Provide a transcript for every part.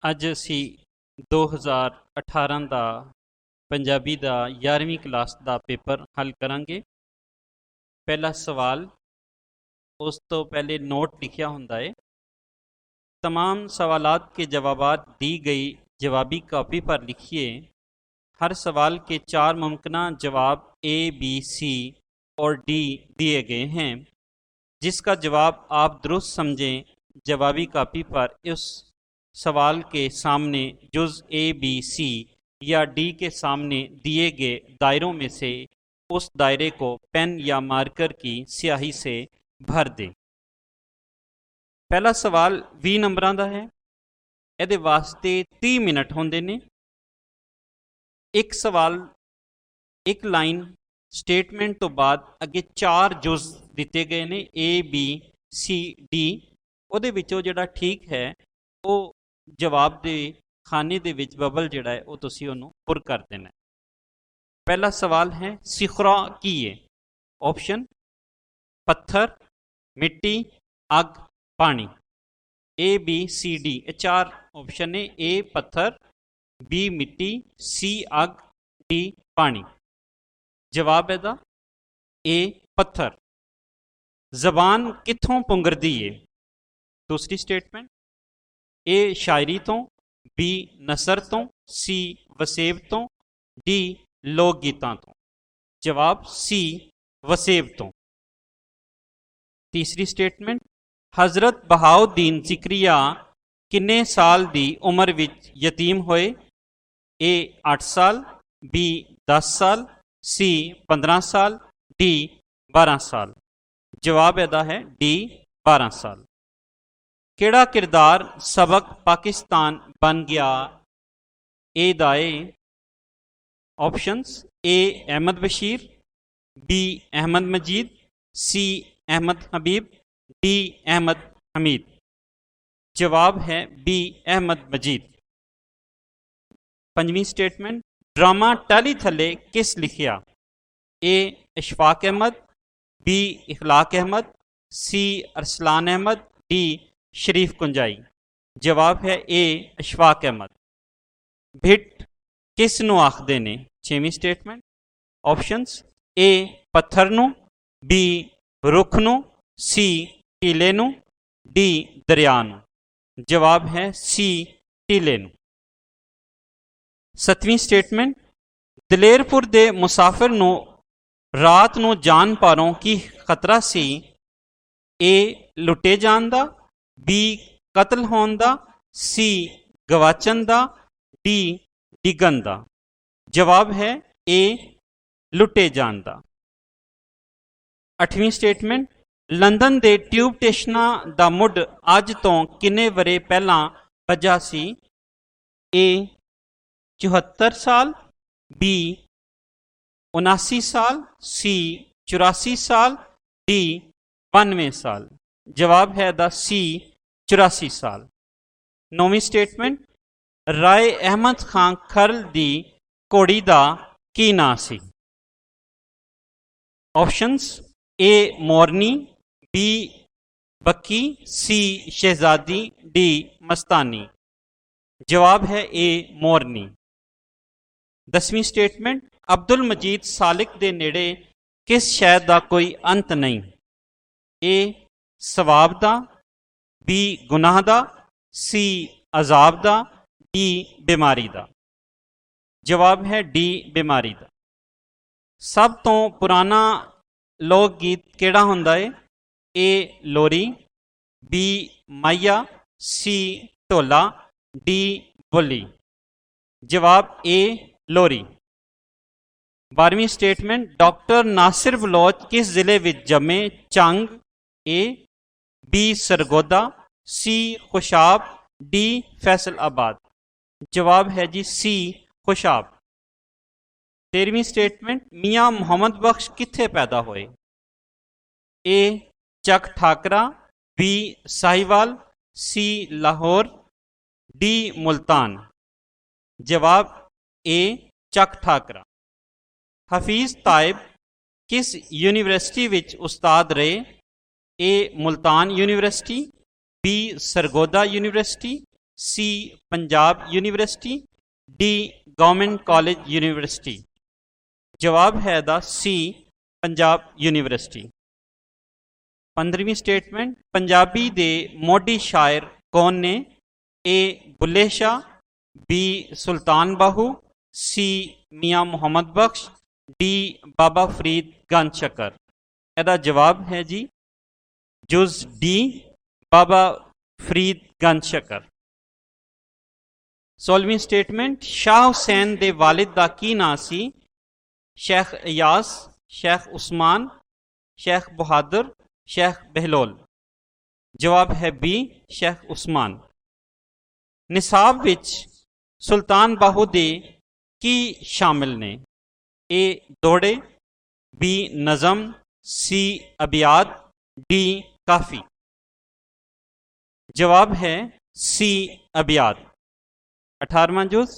ਅੱਜ ਅਸੀਂ 2018 ਦਾ ਪੰਜਾਬੀ ਦਾ 11ਵੀਂ ਕਲਾਸ ਦਾ ਪੇਪਰ हल ਕਰਾਂਗੇ। पहला सवाल, उस तो पहले नोट लिखा होंदा है। तमाम सवालात के जवाबात दी गई जवाबी कॉपी पर लिखिए। हर सवाल के 4 मुमकिन जवाब A, B, C और D दिए गए हैं। जिसका जवाब आप दुरुस्त समझें, जवाबी कॉपी पर उस सवाल के सामने जुज़ A, B, C या D के सामने दिए गए दायरों में से उस दायरे को पेन या मार्कर की स्याही से भर दें। पहला सवाल 20 नंबरों का है। ये वास्ते 30 मिनट होंगे ने। एक सवाल, एक लाइन स्टेटमेंट तो बाद अगे 4 जुज़ दिते गए ने A, B, C, D। उहदे विचों जिहड़ा ठीक है वो जवाब दे खाने दे विच बबल जिहड़ा है वो तुसीं उहनूं पुर कर देना। पहला सवाल है सिखरा की है। ऑप्शन पत्थर, मिट्टी, अग, पानी। A, B, C, D ये 4 ऑप्शन ने। A पत्थर, B मिट्टी, C अग, D पानी। जवाब है A पत्थर। जबान कित्थों पुंगरदी है? दूसरी स्टेटमेंट, A शायरी तो, B नसर तो, C वसेब तो, D लोक गीतां तो। जवाब C वसेब तो। तीसरी स्टेटमेंट, हजरत बहाउद्दीन जिक्रिया किन्ने साल दी उम्र विच यतीम होए? A 8 साल, B 10 साल, C 15 साल, D 12 साल। जवाब ਇਹਦਾ है D 12 साल। ਕਿਹੜਾ किरदार सबक पाकिस्तान बन गया? A दाए। Options A Ahmed Bashir, B Ahmed Majeed, C Ahmed Habib, D Ahmed Hameed. जवाब है B अहमद मजीद। पंजवीं स्टेटमेंट, ड्रामा टैली थले किस लिखिया? A Ishfaq Ahmad, B Ikhlaq Ahmad, C Arsalan Ahmad, D शरीफ कुंजाई। जवाब है A इशफाक अहमद। भिट किस नूं आखदे ने? 6वीं स्टेटमेंट, ऑप्शंस A पत्थर नूं, B रुख नूं, C टीले नूं, D दरिया नूं। जवाब है C टीले नूं। 7वीं स्टेटमेंट, दलेरपुर दे मुसाफिर नूं रात नूं जान पारों की खतरा सी? A लुटे जान दा, B कतल होण दा, C गवाचन दा, D डिगन दा। जवाब है A लुटे जान दा। 8वीं स्टेटमेंट, लंदन दे ट्यूब स्टेशनां दा मुड अज तो किन्ने वरे पहलां वजह सी? A 74 साल, B 79 साल, C 84 साल, D 92 साल। जवाब है दा C 84 साल। 9वीं स्टेटमेंट, राय अहमद खान खरल दी घोड़ी दा की नां सी? ऑप्शंस A मोरनी, B बक्की, C शहजादी, D मस्तानी। जवाब है A मोरनी। 10वीं स्टेटमेंट, अब्दुल मजीद सालिक दे नेड़े किस शय दा कोई अंत नहीं? A सवाब दा, B गुनाह दा, C अजाब दा, D बीमारी दा। जवाब है D बीमारी दा। सब तो पुराना लोक गीत केड़ा हुंदा है? A लोरी, B माइया, C ढोला, D बोली। जवाब A लोरी। 12वीं स्टेटमेंट, डॉक्टर नासिर बलोच किस जिले विच जमे? चंग, A B Sargodha, C Khushab, D Faisalabad. जवाब है जी C खुशाब। 13वीं स्टेटमेंट, मियाँ मोहम्मद बख्श कित्थे पैदा होए? A Chak Thakra, B Sahiwal, C Lahore, D Multan. जवाब A चक ठाकरा। हफीज ताइब किस यूनिवर्सिटी विच उस्ताद रहे? A Multan university, B Sargodha university, C Punjab university, D government college university. जवाब है दा सी पंजाब यूनिवर्सिटी। 15वीं स्टेटमेंट, पंजाबी दे मोडी शायर कौन ने? A Bulleh Shah, B Sultan Bahu, C Mian Muhammad Bakhsh, D Baba Farid Ganj Shakar. ਇਹਦਾ जवाब है जी जुज डी बाबा फरीद गंज शकर। 16वीं स्टेटमेंट, शाह हुसैन दे वालिद दा की नां सी? शेख अयास, शेख उस्मान, शेख बहादुर, शेख बहलोल। जवाब है बी शेख उस्मान। निसाब विच सुल्तान बाहू दे की शामिल ने? ए दौड़े, बी नज़म, सी अबियात, डी काफी। जवाब है सी अबियात। 18वां जुज,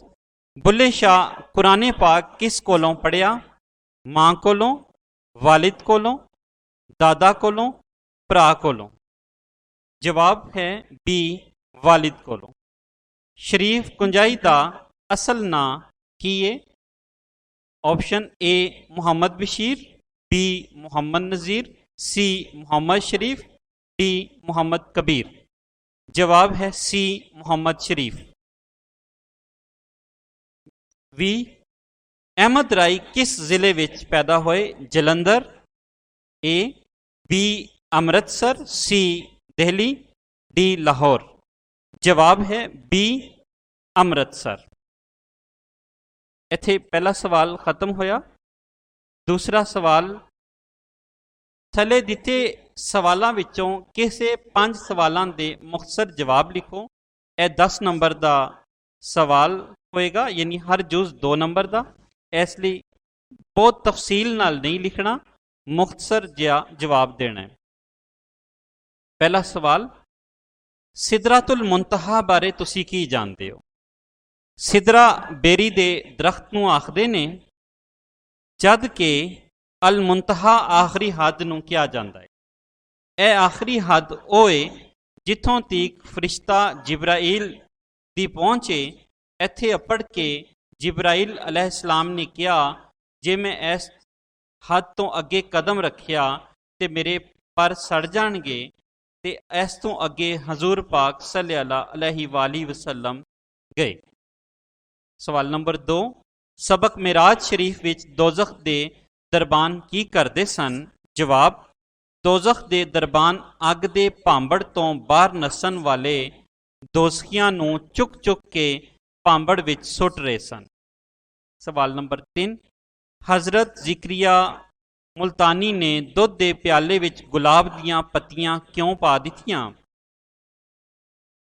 बुल्ले शाह कुरान पाक किस कोलों पढ़िया? मां कोलों, वालिद कोलों, दादा कोलों, भरा कोलों। जवाब है बी वालिद कोलों। शरीफ कुंजाई दा असल नां की है? Option A Muhammad Bashir, B Muhammad Nazir, C Muhammad Sharif, D Muhammad Kabir. जवाब है सी मुहम्मद शरीफ। वी अहमद राय किस जिले विच पैदा होए? Jalandhar, A B Amritsar, C Delhi, D Lahore. जवाब है बी अमृतसर। इत्थे पहला सवाल खत्म होया। दूसरा सवाल, थले दिते सवालों विचों किसे 5 सवालों के मुख्तसर जवाब लिखो। यह 10 नंबर का सवाल होएगा, यानी हर जुज 2 नंबर का। इसलिए बहुत तफसील नाल नहीं लिखना, मुख्तसर जिहा जवाब देना है। पहला सवाल, सिदरातुल मुंतहा बारे तुसी की जानते हो? सिदरा बेरी दे दरख्त नूं आखदे ने, जद के अल मुंतहा आखिरी हद नूं किया जाता है। यह आखिरी हद ओए जिथों तक फरिश्ता जिब्राइल दी पहुँचे। इत्थे अपड़ के जिब्राइल अलैहिस्सलाम ने कहा, जे मैं इस हद तो अगे कदम रखिया तो मेरे पर सड़ जाणगे, ते इस तो अगे हजूर पाक सल्लल्लाहु अलैहि वसल्लम गए। सवाल नंबर 2, सबक मिराज शरीफ विच दोजख दे दरबान की करते सन? जवाब, दोजख दे दरबान अग दे भांबड़ तो बाहर नसन वाले दोजखियां नूं चुक चुक के भांबड़ विच सुट रहे सन। सवाल नंबर 3, हजरत जिक्रिया मुल्तानी ने दुध दे प्याले विच गुलाब दियां पत्तियां क्यों पा दित्तियां?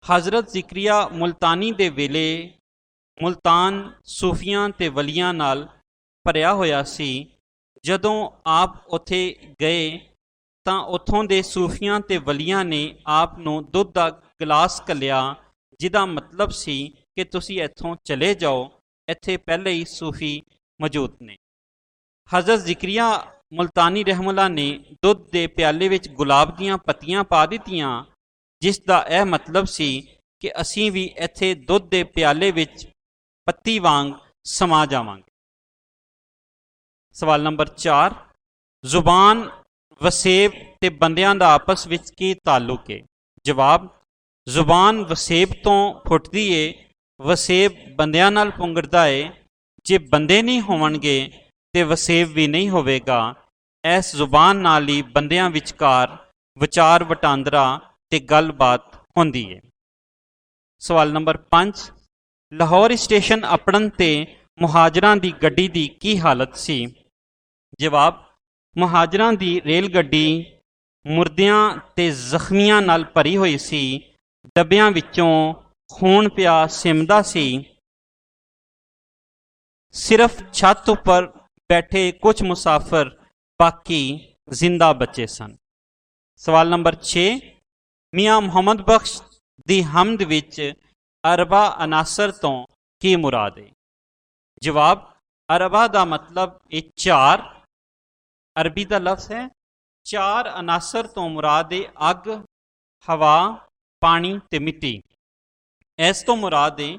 हजरत जिक्रिया मुल्तानी दे वेले मुल्तान सूफियां ते वलियां नाल भरिया होया सी। जदों आप उत्थे गए तां उत्थों दे सूफियां ते वलियां ने आप नूं दुध दा गिलास घल्लिया, जिहदा मतलब सी कि तुसी इत्थों चले जाओ, इत्थे पहले ही सूफी मौजूद ने। हजरत जिक्रिया मुल्तानी रहमुल्लाह ने दुध दे प्याले विच गुलाब दियां पत्तियां पा दित्तियां, जिस दा यह मतलब सी कि असीं भी इत्थे दुध दे प्याले विच पत्ती वांग समा जावांगे। सवाल नंबर 4, जुबान वसेब ते बंदियां दा आपस विच की ताल्लुक है? जवाब, जुबान वसेब तो फुटदी है, वसेब बंदियां नाल पुंगरदा है। जे बंदे नहीं होवणगे ते वसेब भी नहीं होवेगा। इस जुबान नाल ही बंदियां विचकार विचार वटांदरा ते गलबात होंदी है। सवाल नंबर 5, लाहौर स्टेशन अपड़न ते मुहाजरां दी गड्डी दी की हालत सी? जवाब, मुहाजरां दी रेल गड्डी मुर्दियां ते जख्मियां नाल भरी हुई सी। डब्बियां विचों खून पिया सिमदा सी। सिर्फ छत उपर बैठे कुछ मुसाफिर बाकी जिंदा बचे सन। सवाल नंबर 6, मियाँ मुहम्मद बख्श दी हमद विच अरबा अनासर तो की मुराद है? जवाब, अरबा दा मतलब ये 4, अरबी का लफ्ज़ है। 4 अनासर तो मुराद है अग, हवा, पानी ते मिट्टी। ਇਸ ਤੋਂ ਮੁਰਾਦ ਹੈ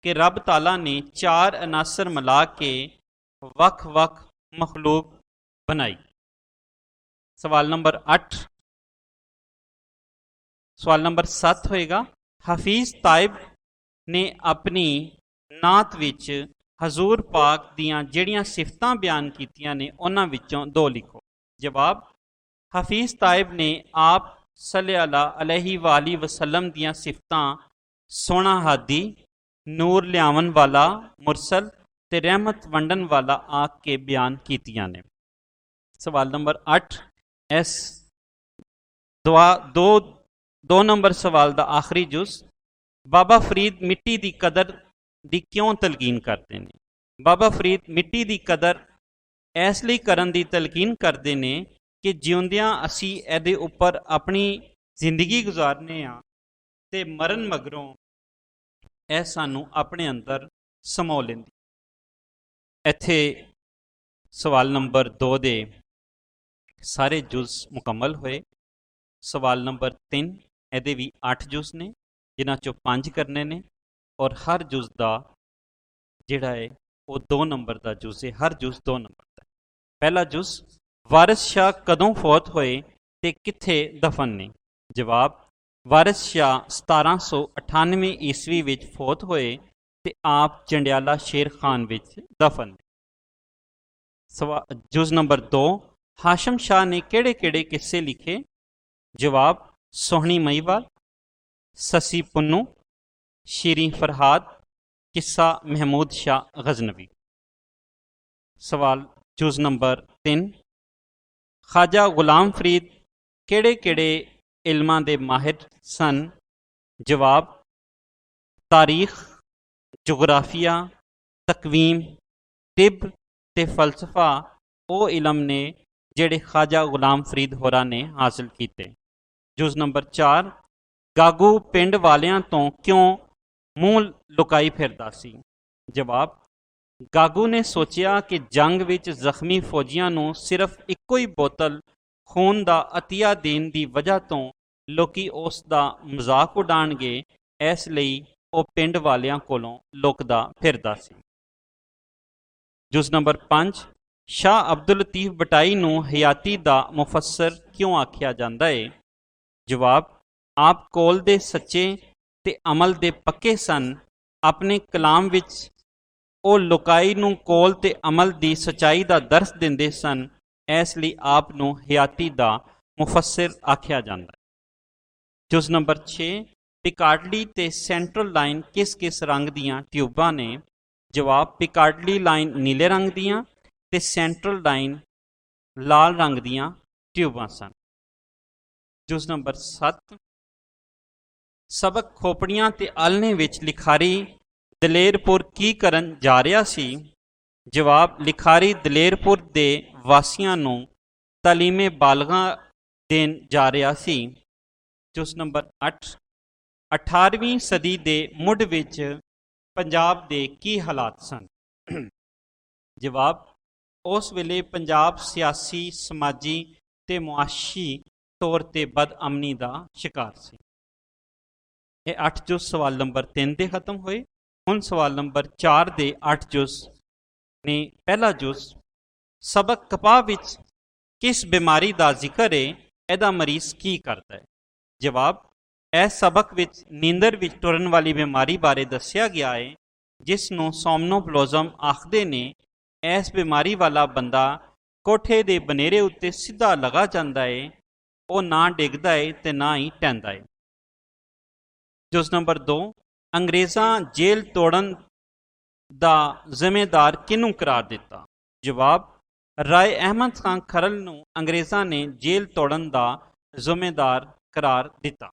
ਕਿ ਰੱਬ ਤਾਲਾ ਨੇ ਚਾਰ ਅਨਾਸਰ ਮਿਲਾ ਕੇ ਵੱਖ-ਵੱਖ ਮਖਲੂਕ बनाई। सवाल नंबर 8, सवाल नंबर 7 होएगा, हफीज ताइब ने अपनी नात विच हजूर पाक दियां जिहड़ियां सिफतां बयान कीतियां ने उन्हां विचों दो लिखो। जवाब, हफीज ताइब ने आप सल्लल्लाहु अलैहि वसल्लम दियां सिफतां सोहना हादी, नूर लियावन वाला, मुरसल ते रहमत वंडन वाला आख के बयान कीतियां ने। सवाल नंबर 8 इस दो नंबर सवाल का आखिरी जुज, बाबा फरीद मिट्टी की कदर की क्यों तलकीन करते हैं? बाबा फरीद मिट्टी की कदर इसलिए करन की तलकीन करते हैं कि जिउंदियां असी इहदे उपर अपनी जिंदगी गुजारने आ ते मरण मगरों यह सानू अपने अंदर समो लैंदी। इत्थे सवाल नंबर 2 दे सारे जुज मुकम्मल होए। सवाल नंबर 3 ਇਹਦੇ भी 8 जुज ने जिन्हां चों 5 करने ने और हर जुज का जिहड़ा है वो 2 नंबर का जुज है, हर जुज 2 नंबर का। पहला जुज, वारिस शाह कदों फौत होए ते कित्थे दफन ने? जवाब, वारिस शाह 1798 ईस्वी विच फौत होए ते आप जंडियाला शेर खान विच दफन ने। जुज नंबर 2, हाशम शाह ने केड़े केड़े किस्से लिखे? जवाब, सोहनी महीवाल, ससी पुन्नू, शीरी फरहाद, किस्सा महमूद शाह गजनवी। सवाल जुज नंबर 3, ख्वाजा गुलाम फरीद केड़े केड़े इल्मां दे माहिर सन? जवाब, तारीख, जोग्राफिया, तकवीम, तिब ते फलसफा वो इलम ने ਜਿਹੜੇ ख्वाजा गुलाम फरीद होरां ने हासिल किए। जुज नंबर 4, गागू पिंड वालियां तो क्यों मूँह लुकाई फिरदा सी? जवाब, गागू ने सोचिया कि जंग विच जख्मी फौजियां नूं सिर्फ इक्को ही बोतल खून का अतिया देने की वजह तो लोकी उस दा मजाक उड़ाणगे, इसलिए वो पिंड वालियां कोलों लुकदा फिरदा सी। जुज नंबर 5, शाह अब्दुल लतीफ बटाई नूं हयाती दा मुफस्सर क्यों आख्या जाता है? जवाब, आप कोल दे सच्चे ते अमल दे पक्के सन। अपने कलाम विच वो लुकाई नूं कोल ते अमल दी सच्चाई दा दर्स दिंदे सन, इसलिए आप नूं हयाती दा मुफस्सिर आख्या जाता है। जुज नंबर 6, पिकाडली ते सेंट्रल लाइन किस किस रंग दियां ट्यूबां ने? जवाब, पिकाडली लाइन नीले रंग दियां ते सेंट्रल लाइन लाल रंग दियां ट्यूबां सन। जुज नंबर 7, सबक खोपड़ियां ते आलने विच लिखारी दलेरपुर की करन जा रहा सी? जवाब, लिखारी दलेरपुर दे वासियां नूं तालीमे बालगा देन जा रहा सी। जुज नंबर 8, 18वीं सदी दे मुढ़ विच पंजाब दे की हालात सन? जवाब, उस वेले पंजाब सियासी, समाजी ते मुआशी तौर ते बदअमनी का शिकार सी। ये 8 जुज सवाल नंबर 3 दे खत्म होए। हुण सवाल नंबर 4 दे 8 जुज ने। पहला जुज, सबक कपाह विच किस बीमारी का जिक्र है? एदा मरीज की करता है? जवाब, इस सबक विच नींदर विच टुरन वाली बीमारी बारे दस्सिया गया है, जिसनों सोमनोप्लोजम आखदे ने। इस बीमारी वाला बंदा कोठे दे बनेरे उत्ते सीधा लगा जाता है, वो ना डिगदा है ते ना ही टहंदा है। जुज नंबर 2, अंग्रेज़ां जेल तोड़न दा जिम्मेदार किनू करार दिता? जवाब, राय अहमद खान खरल नूं अंग्रेज़ां ने जेल तोड़न दा जिम्मेदार करार दिता।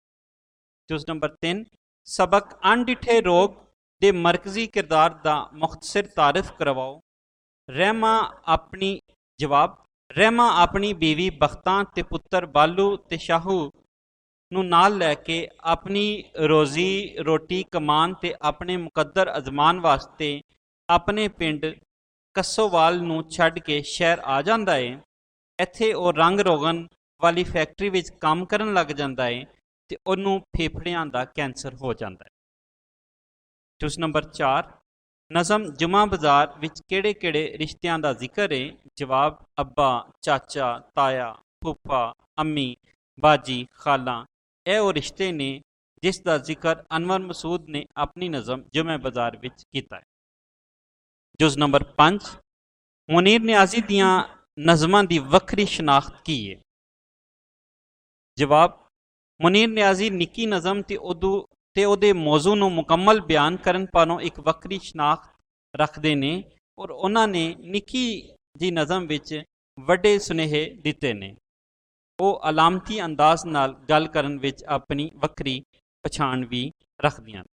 जुज नंबर 3, सबक अनडिठे रोग दे मरकजी किरदार दा मुख्तसर तारीफ करवाओ। रहमा अपनी जवाब, रहमा अपनी बीवी बख्तां ते पुत्र बालू ते शाहू नूं नाल लैके अपनी रोजी रोटी कमान ते अपने मुकद्दर अजमान वास्ते अपने पिंड कसोवाल नूं छड्ड के शहर आ जाता है। ਇੱਥੇ ਉਹ रंग रोगन वाली फैक्ट्री ਵਿੱਚ काम करन लग जाता है तो उन्होंने फेफड़ियां का कैंसर हो जाता है। क्वेश्चन नंबर 4, नज़म जुमा बाज़ार विच किहड़े किहड़े रिश्तियां दा जिक्र है? जवाब, अब्बा, चाचा, ताया, फूफा, अम्मी, बाजी, खाला। ਇਹ ਉਹ ਰਿਸ਼ਤੇ ਨੇ ਜਿਸ ਦਾ ਜ਼ਿਕਰ ਅਨਵਰ ਮਸੂਦ ਨੇ ਆਪਣੀ ਨਜ਼ਮ ਜੁਮੇ ਬਾਜ਼ਾਰ ਵਿੱਚ ਕੀਤਾ ਹੈ। ਜੁਜ਼ ਨੰਬਰ 5, ਮੁਨੀਰ ਨਿਆਜ਼ੀ ਦੀਆਂ ਨਜ਼ਮਾਂ ਦੀ ਵੱਖਰੀ ਸ਼ਨਾਖਤ ਕੀ ਹੈ? ਜਵਾਬ, ਮੁਨੀਰ ਨਿਆਜ਼ੀ ਨਿੱਕੀ ਨਜ਼ਮ ਤੇ ਉਹਦੇ ਮੌਜ਼ੂ ਨੂੰ ਮੁਕੰਮਲ ਬਿਆਨ ਕਰਨ ਪਾਰੋਂ ਇੱਕ ਵੱਖਰੀ ਸ਼ਨਾਖਤ ਰੱਖਦੇ ਨੇ ਔਰ ਉਹਨਾਂ ਨੇ ਨਿੱਕੀ ਜੀ ਨਜ਼ਮ ਵਿੱਚ ਵੱਡੇ ਸੁਨੇਹੇ ਦਿੱਤੇ ਨੇ। ਉਹ ਅਲਾਮਤੀ ਅੰਦਾਜ਼ ਨਾਲ ਗੱਲ ਕਰਨ ਵਿੱਚ ਆਪਣੀ ਵੱਖਰੀ ਪਛਾਣ ਵੀ ਰੱਖਦੀਆਂ ਨੇ।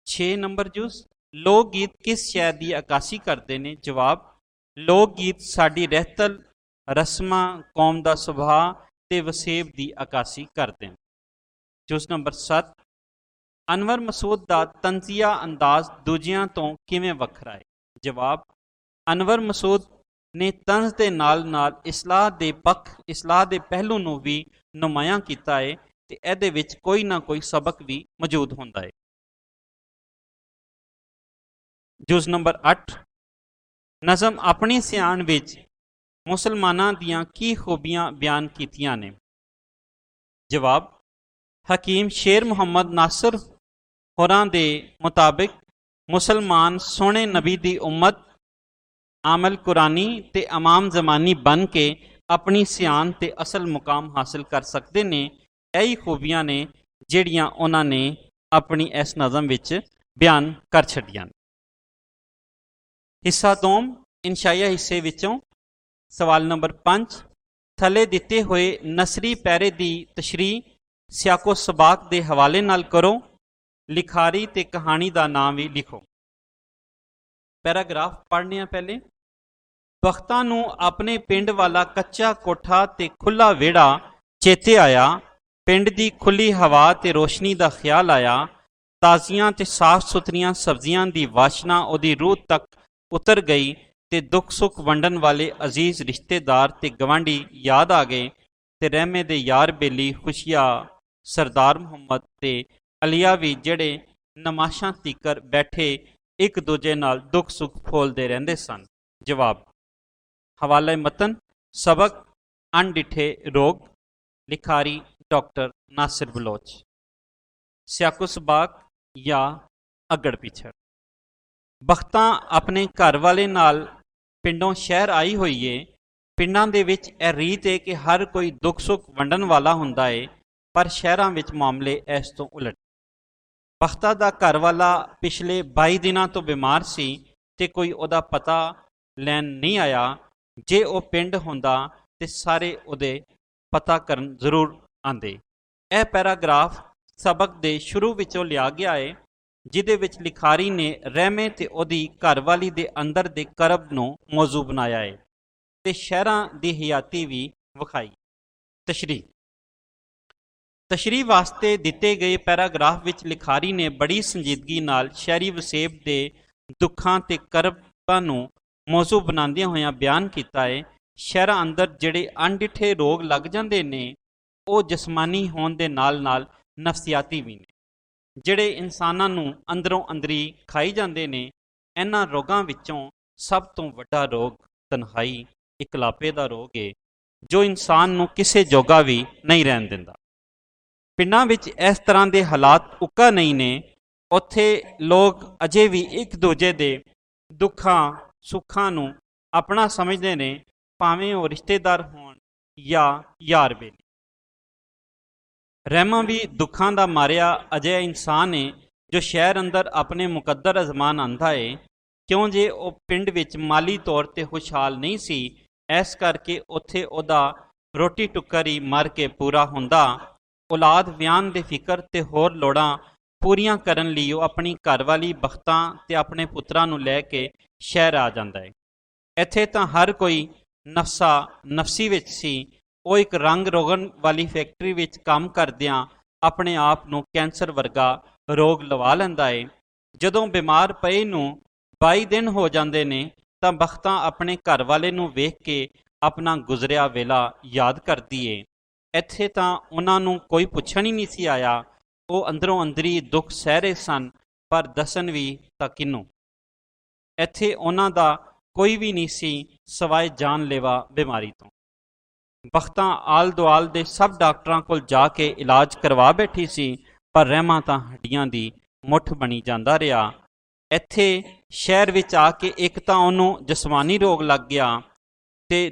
6 ਨੰਬਰ ਜੁਜ਼, ਲੋਕ ਗੀਤ ਕਿਸ ਸ਼ੈ ਦੀ ਅਕਾਸੀ ਕਰਦੇ ਨੇ? ਜਵਾਬ, ਲੋਕ ਗੀਤ ਸਾਡੀ ਰਹਿਤਲ, ਰਸਮਾਂ, ਕੌਮ ਦਾ ਸੁਭਾਅ ਤੇ ਵਸੇਬ ਦੀ ਅਕਾਸੀ ਕਰਦੇ ਨੇ। ਜੁਜ਼ ਨੰਬਰ 7, ਅਨਵਰ ਮਸੂਦ ਦਾ ਤੰਜ਼ੀਆ ਅੰਦਾਜ਼ ਦੂਜਿਆਂ ਤੋਂ ਕਿਵੇਂ ਵੱਖਰਾ ਹੈ? ਜਵਾਬ, ਅਨਵਰ ਮਸੂਦ ਨੇ ਤੰਜ਼ ਦੇ ਨਾਲ ਨਾਲ ਇਸਲਾਹ ਦੇ ਪਹਿਲੂ ਨੂੰ ਵੀ ਨੁਮਾਇਆਂ ਕੀਤਾ ਹੈ ਤੇ ਇਹਦੇ ਵਿੱਚ ਕੋਈ ਨਾ ਕੋਈ ਸਬਕ ਵੀ ਮੌਜੂਦ ਹੁੰਦਾ ਹੈ। ਜੁਜ਼ ਨੰਬਰ 8, ਨਜ਼ਮ ਆਪਣੀ ਸਿਆਣ ਵਿੱਚ ਮੁਸਲਮਾਨਾਂ ਦੀਆਂ ਕੀ ਖੂਬੀਆਂ ਬਿਆਨ ਕੀਤੀਆਂ ਨੇ? ਜਵਾਬ, ਹਕੀਮ ਸ਼ੇਰ ਮੁਹੰਮਦ ਨਾਸਰ ਹੋਰਾਂ ਦੇ ਮੁਤਾਬਿਕ ਮੁਸਲਮਾਨ ਸੋਹਣੇ ਨਬੀ ਦੀ ਉਮਤ, ਆਮਲ ਕੁਰਾਨੀ ਤੇ ਇਮਾਮ ਜ਼ਮਾਨੀ ਬਣ ਕੇ ਆਪਣੀ ਸਿਆਣ ਤੇ ਅਸਲ ਮੁਕਾਮ ਹਾਸਿਲ ਕਰ ਸਕਦੇ ਨੇ। ਇਹੀ ਖੂਬੀਆਂ ਨੇ ਜਿਹੜੀਆਂ ਉਹਨਾਂ ਨੇ ਆਪਣੀ ਇਸ ਨਜ਼ਮ ਵਿੱਚ ਬਿਆਨ ਕਰ ਛੱਡੀਆਂ। ਹਿੱਸਾ ਦੋਮ ਇਨਸ਼ਾਈਆ ਹਿੱਸੇ ਵਿੱਚੋਂ ਸਵਾਲ ਨੰਬਰ 5, ਥੱਲੇ ਦਿੱਤੇ ਹੋਏ ਨਸਰੀ ਪੈਰੇ ਦੀ ਤਸ਼ਰੀਹ ਸਿਆਕੋ ਸਬਾਕ ਦੇ ਹਵਾਲੇ ਨਾਲ ਕਰੋ। ਲਿਖਾਰੀ ਤੇ ਕਹਾਣੀ ਦਾ ਨਾਮ ਵੀ ਲਿਖੋ। ਪੈਰਾਗ੍ਰਾਫ ਪੜ੍ਹਨੇ ਆ ਪਹਿਲੇ। ਬਖਤਾਂ ਨੂੰ ਆਪਣੇ ਪਿੰਡ ਵਾਲਾ ਕੱਚਾ ਕੋਠਾ ਤੇ ਖੁੱਲਾ ਵਿਹੜਾ ਚੇਤੇ ਆਇਆ। ਪਿੰਡ ਦੀ ਖੁੱਲੀ ਹਵਾ ਤੇ ਰੋਸ਼ਨੀ ਦਾ ਖਿਆਲ ਆਇਆ। ਤਾਜ਼ੀਆਂ ਤੇ ਸਾਫ਼ ਸੁਥਰੀਆਂ ਸਬਜ਼ੀਆਂ ਦੀ ਵਾਸ਼ਨਾ ਉਹਦੀ ਰੂਹ ਤੱਕ ਉਤਰ ਗਈ ਤੇ ਦੁੱਖ ਸੁੱਖ ਵੰਡਣ ਵਾਲੇ ਅਜ਼ੀਜ਼ ਰਿਸ਼ਤੇਦਾਰ ਤੇ ਗਵਾਂਢੀ ਯਾਦ ਆ ਗਏ ਤੇ ਰਹਿਮੇ ਦੇ ਯਾਰ ਬੇਲੀ ਖੁਸ਼ੀਆ, ਸਰਦਾਰ ਮੁਹੰਮਦ ਤੇ ਅਲੀਆ ਵੀ ਜਿਹੜੇ ਨਮਾਸ਼ਾਂ ਤੀਕਰ ਬੈਠੇ ਇੱਕ ਦੂਜੇ ਨਾਲ ਦੁੱਖ ਸੁੱਖ ਫੋਲਦੇ ਰਹਿੰਦੇ ਸਨ। ਜਵਾਬ, ਹਵਾਲੇ ਮਤਨ, ਸਬਕ ਅਣਡਿੱਠੇ ਰੋਗ। ਲਿਖਾਰੀ ਡਾਕਟਰ ਨਾਸਿਰ ਬਲੋਚ। ਸਿਆਕੋ ਸਬਾਕ ਜਾਂ ਅਗੜ ਪਿਛੜ। ਬਖਤਾਂ ਆਪਣੇ ਘਰ ਵਾਲੇ ਨਾਲ ਪਿੰਡੋਂ ਸ਼ਹਿਰ ਆਈ ਹੋਈ ਏ। ਪਿੰਡਾਂ ਦੇ ਵਿੱਚ ਇਹ ਰੀਤ ਹੈ ਕਿ ਹਰ ਕੋਈ ਦੁੱਖ ਸੁੱਖ ਵੰਡਣ ਵਾਲਾ ਹੁੰਦਾ ਏ, ਪਰ ਸ਼ਹਿਰਾਂ ਵਿੱਚ ਮਾਮਲੇ ਇਸ ਤੋਂ ਉਲਟ। ਬਖਤਾ ਦਾ ਘਰ ਵਾਲਾ ਪਿਛਲੇ 22 ਦਿਨਾਂ ਤੋਂ ਬਿਮਾਰ ਸੀ ਤੇ ਕੋਈ ਉਹਦਾ ਪਤਾ ਲੈਣ ਨਹੀਂ ਆਇਆ। ਜੇ ਉਹ ਪਿੰਡ ਹੁੰਦਾ ਤੇ ਸਾਰੇ ਉਹਦੇ ਪਤਾ ਕਰਨ ਜ਼ਰੂਰ ਆਉਂਦੇ। ਇਹ ਪੈਰਾਗ੍ਰਾਫ ਸਬਕ ਦੇ ਸ਼ੁਰੂ ਵਿੱਚੋਂ ਲਿਆ ਗਿਆ ਹੈ, ਜਿਹਦੇ ਵਿੱਚ ਲਿਖਾਰੀ ਨੇ ਰਹਿਮੇ ਤੇ ਉਹਦੀ ਘਰਵਾਲੀ ਦੇ ਅੰਦਰ ਦੇ ਕਰਬ ਨੂੰ ਮੌਜੂ ਬਣਾਇਆ ਹੈ ਤੇ ਸ਼ਹਿਰਾਂ ਦੀ ਹਯਾਤੀ ਵੀ ਵਿਖਾਈ। ਤਸ਼ਰੀਹ ਵਾਸਤੇ ਦਿੱਤੇ ਗਏ ਪੈਰਾਗ੍ਰਾਫ ਵਿੱਚ ਲਿਖਾਰੀ ਨੇ ਬੜੀ ਸੰਜੀਦਗੀ ਨਾਲ ਸ਼ਹਿਰੀ ਵਸੇਬ ਦੇ ਦੁੱਖਾਂ ਤੇ ਕਰਬਾਂ ਨੂੰ ਮੌਜੂ ਬਣਾਉਂਦਿਆਂ ਹੋਇਆਂ ਬਿਆਨ ਕੀਤਾ ਹੈ। ਸ਼ਹਿਰਾਂ ਅੰਦਰ ਜਿਹੜੇ ਅਣਡਿੱਠੇ ਰੋਗ ਲੱਗ ਜਾਂਦੇ ਨੇ, ਉਹ ਜਿਸਮਾਨੀ ਹੋਣ ਦੇ ਨਾਲ ਨਾਲ ਨਫਸੀਆਤੀ ਵੀ ਨੇ। ਜਿਹੜੇ ਇਨਸਾਨਾਂ ਨੂੰ ਅੰਦਰੋਂ ਅੰਦਰੀ ਖਾਈ ਜਾਂਦੇ ਨੇ, ਇਹਨਾਂ ਰੋਗਾਂ ਵਿੱਚੋਂ ਸਭ ਤੋਂ ਵੱਡਾ ਰੋਗ ਤਨਹਾਈ, ਇਕਲਾਪੇ ਦਾ ਰੋਗ ਹੈ, ਜੋ ਇਨਸਾਨ ਨੂੰ ਕਿਸੇ ਜੋਗਾ ਵੀ ਨਹੀਂ ਰਹਿਣ ਦਿੰਦਾ। ਪਿੰਡਾਂ ਵਿੱਚ ਇਸ ਤਰ੍ਹਾਂ ਦੇ ਹਾਲਾਤ ਉੱਕਾ ਨਹੀਂ ਨੇ। ਉੱਥੇ ਲੋਕ ਅਜੇ ਵੀ ਇੱਕ ਦੂਜੇ ਦੇ ਦੁੱਖਾਂ ਸੁੱਖਾਂ ਨੂੰ ਆਪਣਾ ਸਮਝਦੇ ਨੇ, ਭਾਵੇਂ ਉਹ ਰਿਸ਼ਤੇਦਾਰ ਹੋਣ ਜਾਂ ਯਾਰ ਬੇਲੀ। ਰਹਿਮਾ ਵੀ ਦੁੱਖਾਂ ਦਾ ਮਾਰਿਆ ਅਜਿਹਾ ਇਨਸਾਨ ਹੈ ਜੋ ਸ਼ਹਿਰ ਅੰਦਰ ਆਪਣੇ ਮੁਕੱਦਰ ਅਜ਼ਮਾਨ ਆਂਦਾ ਹੈ। ਕਿਉਂ ਜੇ ਉਹ ਪਿੰਡ ਵਿੱਚ ਮਾਲੀ ਤੌਰ 'ਤੇ ਖੁਸ਼ਹਾਲ ਨਹੀਂ ਸੀ, ਇਸ ਕਰਕੇ ਉੱਥੇ ਉਹਦਾ ਰੋਟੀ ਟੁੱਕਰ ਹੀ ਮਰ ਕੇ ਪੂਰਾ ਹੁੰਦਾ। ਔਲਾਦ ਵਿਆਹਨ ਦੇ ਫਿਕਰ ਤੇ ਹੋਰ ਲੋੜਾਂ ਪੂਰੀਆਂ ਕਰਨ ਲਈ ਉਹ ਆਪਣੀ ਘਰਵਾਲੀ ਬਖਤਾਂ ਤੇ ਆਪਣੇ ਪੁੱਤਰਾਂ ਨੂੰ ਲੈ ਕੇ ਸ਼ਹਿਰ ਆ ਜਾਂਦਾ ਹੈ। ਇੱਥੇ ਤਾਂ ਹਰ ਕੋਈ ਨਫਸੀ ਵਿੱਚ ਸੀ। ਉਹ ਇੱਕ ਰੰਗ ਰੋਗਣ ਵਾਲੀ ਫੈਕਟਰੀ ਵਿੱਚ ਕੰਮ ਕਰਦਿਆਂ ਆਪਣੇ ਆਪ ਨੂੰ ਕੈਂਸਰ ਵਰਗਾ ਰੋਗ ਲਵਾ ਲੈਂਦਾ ਹੈ। ਜਦੋਂ ਬਿਮਾਰ ਪਏ ਨੂੰ 22 ਦਿਨ ਹੋ ਜਾਂਦੇ ਨੇ ਤਾਂ ਬਖਤਾਂ ਆਪਣੇ ਘਰ ਵਾਲੇ ਨੂੰ ਵੇਖ ਕੇ ਆਪਣਾ ਗੁਜ਼ਰਿਆ ਵੇਲਾ ਯਾਦ ਕਰਦੀ ਏ। ਇੱਥੇ ਤਾਂ ਉਹਨਾਂ ਨੂੰ ਕੋਈ ਪੁੱਛਣ ਹੀ ਨਹੀਂ ਸੀ ਆਇਆ ਉਹ ਅੰਦਰੋਂ ਅੰਦਰੀ ਦੁੱਖ ਸਹਿ ਰਹੇ ਸਨ, ਪਰ ਦੱਸਣ ਵੀ ਤਾਂ ਕਿਹਨੂੰ। ਇੱਥੇ ਉਹਨਾਂ ਦਾ ਕੋਈ ਵੀ ਨਹੀਂ ਸੀ ਸਿਵਾਏ ਜਾਨਲੇਵਾ ਬਿਮਾਰੀ ਤੋਂ। ਬਖਤਾਂ ਆਲ ਦੁਆਲ ਦੇ ਸਭ ਡਾਕਟਰਾਂ ਕੋਲ ਜਾ ਕੇ ਇਲਾਜ ਕਰਵਾ ਬੈਠੀ ਸੀ, ਪਰ ਰਹਿਮਾ ਤਾਂ ਹੱਡੀਆਂ ਦੀ ਮੁੱਠ ਬਣੀ ਜਾਂਦਾ ਰਿਹਾ। ਇੱਥੇ ਸ਼ਹਿਰ ਵਿੱਚ ਆ ਕੇ ਇੱਕ ਤਾਂ ਉਹਨੂੰ ਜਿਸਮਾਨੀ ਰੋਗ ਲੱਗ ਗਿਆ, ਤੇ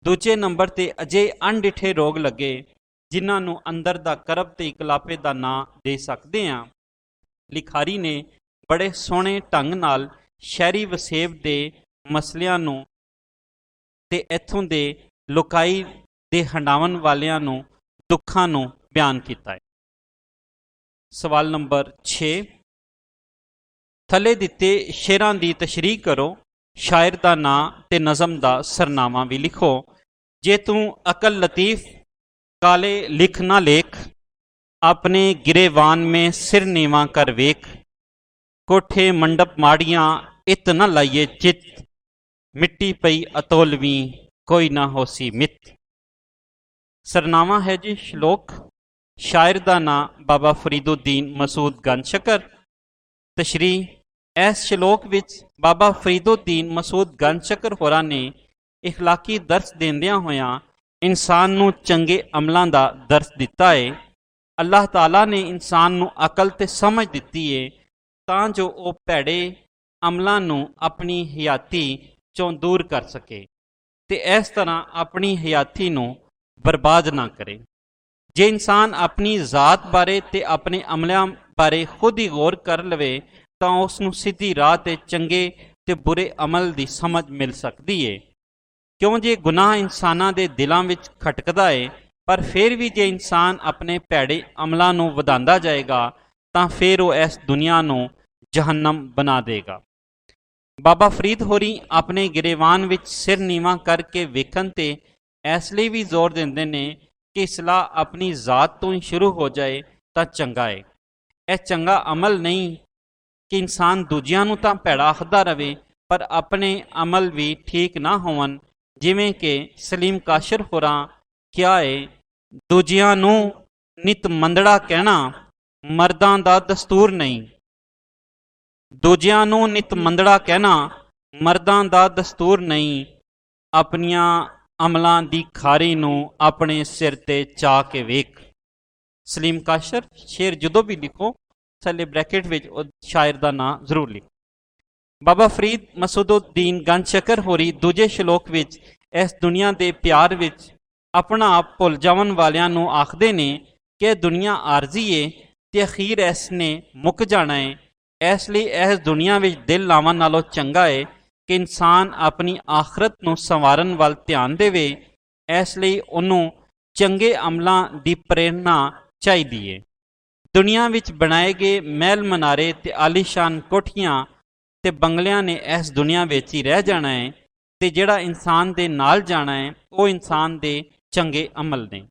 ਦੂਜੇ ਨੰਬਰ 'ਤੇ ਅਜੇ ਅਣਡਿੱਠੇ ਰੋਗ ਲੱਗੇ ਜਿਨ੍ਹਾਂ ਨੂੰ ਅੰਦਰ ਦਾ ਕਰਬ ਤੇ ਇਕਲਾਪੇ ਦਾ ਨਾਂ ਦੇ ਸਕਦੇ ਹਾਂ। ਲਿਖਾਰੀ ਨੇ ਬੜੇ ਸੋਹਣੇ ਢੰਗ ਨਾਲ ਸ਼ਹਿਰੀ ਵਸੇਬ ਦੇ ਮਸਲਿਆਂ ਨੂੰ ਤੇ ਇੱਥੋਂ ਦੇ ਲੁਕਾਈ ਦੇ ਹੰਡਾਵਣ ਵਾਲਿਆਂ ਨੂੰ ਦੁੱਖਾਂ ਨੂੰ ਬਿਆਨ ਕੀਤਾ ਹੈ। ਸਵਾਲ ਨੰਬਰ 6, ਥੱਲੇ ਦਿੱਤੇ ਸ਼ੇਰਾਂ ਦੀ ਤਸ਼ਰੀਹ ਕਰੋ, ਸ਼ਾਇਰ ਦਾ ਨਾਂ ਤੇ ਨਜ਼ਮ ਦਾ ਸਰਨਾਮਾ ਵੀ ਲਿਖੋ। ਜੇ ਤੂੰ ਅਕਲ ਲਤੀਫ ਕਾਲੇ ਲਿਖ ਨਾ ਲੇਖ, ਆਪਣੇ ਗਿਰੇਵਾਨ ਮੇਂ ਸਿਰ ਨੀਵਾਂ ਕਰ ਵੇਖ। ਕੋਠੇ ਮੰਡਪ ਮਾੜੀਆਂ ਇਤ ਨਾ ਲਾਈਏ ਚਿੱਤ, ਮਿੱਟੀ ਪਈ ਅਤੋਲਵੀਂ ਕੋਈ ਨਾ ਹੋਸੀ ਮਿੱਤ। ਸਰਨਾਮਾ ਹੈ ਜੀ ਸ਼ਲੋਕ। ਸ਼ਾਇਰ ਦਾ ਨਾਂ ਬਾਬਾ ਫਰੀਦੁੱਦੀਨ ਮਸੂਦ ਗੰਜਸ਼ਕਰ। ਤਸ਼ਰੀਹ, ਇਸ ਸ਼ਲੋਕ ਵਿੱਚ ਬਾਬਾ ਫਰੀਦੁੱਦੀਨ ਮਸੂਦ ਗੰਜਸ਼ਕਰ ਹੋਰਾਂ ਨੇ ਇਖਲਾਕੀ ਦਰਸ ਦਿੰਦਿਆਂ ਹੋਇਆਂ ਇਨਸਾਨ ਨੂੰ ਚੰਗੇ ਅਮਲਾਂ ਦਾ ਦਰਸ ਦਿੱਤਾ ਹੈ। ਅੱਲਾਹ ਤਾਲਾ ਨੇ ਇਨਸਾਨ ਨੂੰ ਅਕਲ ਤੇ ਸਮਝ ਦਿੱਤੀ ਹੈ ਤਾਂ ਜੋ ਉਹ ਭੈੜੇ ਅਮਲਾਂ ਨੂੰ ਆਪਣੀ ਹਯਾਤੀ ਚੋਂ ਦੂਰ ਕਰ ਸਕੇ ਤੇ ਇਸ ਤਰ੍ਹਾਂ ਆਪਣੀ ਹਯਾਤੀ ਨੂੰ ਬਰਬਾਦ ਨਾ ਕਰੇ। ਜੇ ਇਨਸਾਨ ਆਪਣੀ ਜ਼ਾਤ ਬਾਰੇ ਤੇ ਆਪਣੇ ਅਮਲਾਂ ਬਾਰੇ ਖੁਦ ਹੀ ਗੌਰ ਕਰ ਲਵੇ ਤਾਂ ਉਸ ਨੂੰ ਸਿੱਧੀ ਰਾਹ ਤੇ ਚੰਗੇ ਤੇ ਬੁਰੇ ਅਮਲ ਦੀ ਸਮਝ ਮਿਲ ਸਕਦੀ ਹੈ। ਕਿਉਂ ਜੇ ਗੁਨਾਹ ਇਨਸਾਨਾਂ ਦੇ ਦਿਲਾਂ ਵਿੱਚ ਖਟਕਦਾ ਹੈ, ਪਰ ਫਿਰ ਵੀ ਜੇ ਇਨਸਾਨ ਆਪਣੇ ਭੈੜੇ ਅਮਲਾਂ ਨੂੰ ਵਧਾਉਂਦਾ ਜਾਏਗਾ ਤਾਂ ਫਿਰ ਉਹ ਇਸ ਦੁਨੀਆ ਨੂੰ ਜਹੰਨਮ ਬਣਾ ਦੇਗਾ। ਬਾਬਾ ਫਰੀਦ ਹੋਰੀ ਆਪਣੇ ਗਿਰੇਵਾਨ ਵਿੱਚ ਸਿਰ ਨੀਵਾਂ ਕਰਕੇ ਵੇਖਣ ਤੇ ਇਸ ਲਈ ਵੀ ਜ਼ੋਰ ਦਿੰਦੇ ਨੇ ਕਿ ਇਸਲਾਹ ਆਪਣੀ ਜ਼ਾਤ ਤੋਂ ਹੀ ਸ਼ੁਰੂ ਹੋ ਜਾਏ ਤਾਂ ਚੰਗਾ ਹੈ। ਇਹ ਚੰਗਾ ਅਮਲ ਨਹੀਂ ਕਿ ਇਨਸਾਨ ਦੂਜਿਆਂ ਨੂੰ ਤਾਂ ਭੈੜਾ ਆਖਦਾ ਰਵੇ ਪਰ ਆਪਣੇ ਅਮਲ ਵੀ ਠੀਕ ਨਾ ਹੋਵਣ। ਜਿਵੇਂ ਕਿ ਸਲੀਮ ਕਾਸ਼ਰ ਹੋਰਾਂ ਕਿਹਾ ਹੈ, ਦੂਜਿਆਂ ਨੂੰ ਨਿਤ ਮੰਦੜਾ ਕਹਿਣਾ ਮਰਦਾਂ ਦਾ ਦਸਤੂਰ ਨਹੀਂ। ਦੂਜਿਆਂ ਨੂੰ ਨਿਤ ਮੰਦੜਾ ਕਹਿਣਾ ਮਰਦਾਂ ਦਾ ਦਸਤੂਰ ਨਹੀਂ। ਆਪਣੀਆਂ ਅਮਲਾਂ ਦੀ ਖਾਰੀ ਨੂੰ ਆਪਣੇ ਸਿਰ ਤੇ ਚਾ ਕੇ ਵੇਖ। ਸਲੀਮ ਕਾਸ਼ਰ ਸ਼ੇਰ ਜਦੋਂ ਵੀ ਲਿਖੋ ਥੱਲੇ ਬ੍ਰੈਕਟ ਵਿੱਚ ਉਹ ਸ਼ਾਇਰ ਦਾ ਨਾਂ ਜ਼ਰੂਰ ਲਿਖੋ। ਬਾਬਾ ਫਰੀਦ ਮਸੂਦੁੱਦੀਨ ਗੰਜਸ਼ਕਰ ਹੋਰੀ ਦੂਜੇ ਸ਼ਲੋਕ ਵਿੱਚ ਇਸ ਦੁਨੀਆ ਦੇ ਪਿਆਰ ਵਿੱਚ ਆਪਣਾ ਆਪ ਭੁੱਲ ਜਾਵਣ ਵਾਲਿਆਂ ਨੂੰ ਆਖਦੇ ਨੇ ਕਿ ਦੁਨੀਆ ਆਰਜ਼ੀ ਏ ਤੇ ਅਖੀਰ ਇਸ ਨੇ ਮੁੱਕ ਜਾਣਾ ਹੈ। ਇਸ ਲਈ ਇਸ ਦੁਨੀਆ ਵਿੱਚ ਦਿਲ ਲਾਉਣ ਨਾਲੋਂ ਚੰਗਾ ਹੈ ਕਿ ਇਨਸਾਨ ਆਪਣੀ ਆਖਰਤ ਨੂੰ ਸੰਵਾਰਨ ਵੱਲ ਧਿਆਨ ਦੇਵੇ। ਇਸ ਲਈ ਉਹਨੂੰ ਚੰਗੇ ਅਮਲਾਂ ਦੀ ਪ੍ਰੇਰਨਾ ਚਾਹੀਦੀ ਹੈ। ਦੁਨੀਆ ਵਿੱਚ ਬਣਾਏ ਗਏ ਮਹਿਲ ਮਨਾਰੇ ਤੇ ਆਲੀਸ਼ਾਨ ਕੋਠੀਆਂ ਤੇ ਬੰਗਲਿਆਂ ਨੇ ਇਸ ਦੁਨੀਆ ਵਿੱਚ ਹੀ ਰਹਿ ਜਾਣਾ ਹੈ ਤੇ ਜਿਹੜਾ ਇਨਸਾਨ ਦੇ ਨਾਲ ਜਾਣਾ ਹੈ ਉਹ ਇਨਸਾਨ ਦੇ ਚੰਗੇ ਅਮਲ ਨੇ।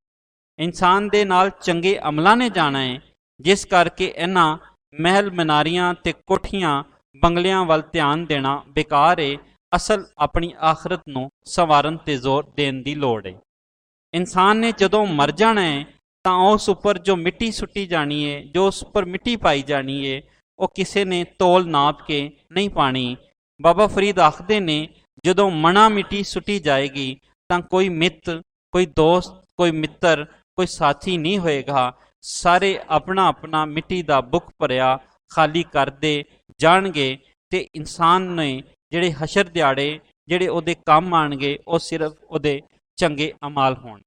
ਇਨਸਾਨ ਦੇ ਨਾਲ ਚੰਗੇ ਅਮਲਾਂ ਨੇ ਜਾਣਾ ਹੈ, ਜਿਸ ਕਰਕੇ ਇਹਨਾਂ ਮਹਿਲ ਮਨਾਰੀਆਂ ਤੇ ਕੋਠੀਆਂ ਬੰਗਲਿਆਂ ਵੱਲ ਧਿਆਨ ਦੇਣਾ ਬੇਕਾਰ ਹੈ। ਅਸਲ ਆਪਣੀ ਆਖਰਤ ਨੂੰ ਸੰਵਾਰਨ ਤੇ ਜ਼ੋਰ ਦੇਣ ਦੀ ਲੋੜ ਹੈ। ਇਨਸਾਨ ਨੇ ਜਦੋਂ ਮਰ ਜਾਣਾ ਹੈ ਤਾਂ ਉਸ ਉੱਪਰ ਜੋ ਮਿੱਟੀ ਸੁੱਟੀ ਜਾਣੀ ਹੈ, ਜੋ ਉਸ ਉੱਪਰ ਮਿੱਟੀ ਪਾਈ ਜਾਣੀ ਹੈ, ਉਹ ਕਿਸੇ ਨੇ ਤੋਲ ਨਾਪ ਕੇ ਨਹੀਂ ਪਾਣੀ। ਬਾਬਾ ਫਰੀਦ ਆਖਦੇ ਨੇ ਜਦੋਂ ਮਣਾ ਮਿੱਟੀ ਸੁੱਟੀ ਜਾਏਗੀ ਤਾਂ ਕੋਈ ਮਿੱਤ, ਕੋਈ ਦੋਸਤ, ਕੋਈ ਮਿੱਤਰ, ਕੋਈ ਸਾਥੀ ਨਹੀਂ ਹੋਏਗਾ। ਸਾਰੇ ਆਪਣਾ ਆਪਣਾ ਮਿੱਟੀ ਦਾ ਬੁੱਕ ਭਰਿਆ ਖਾਲੀ ਕਰਦੇ ਜਾਣਗੇ ਤੇ ਇਨਸਾਨ ਨੇ ਜਿਹੜੇ ਹਸ਼ਰ ਦਿਹਾੜੇ ਜਿਹੜੇ ਉਹਦੇ ਕੰਮ ਆਣਗੇ ਉਹ ਸਿਰਫ ਉਹਦੇ ਚੰਗੇ ਅਮਾਲ ਹੋਣ।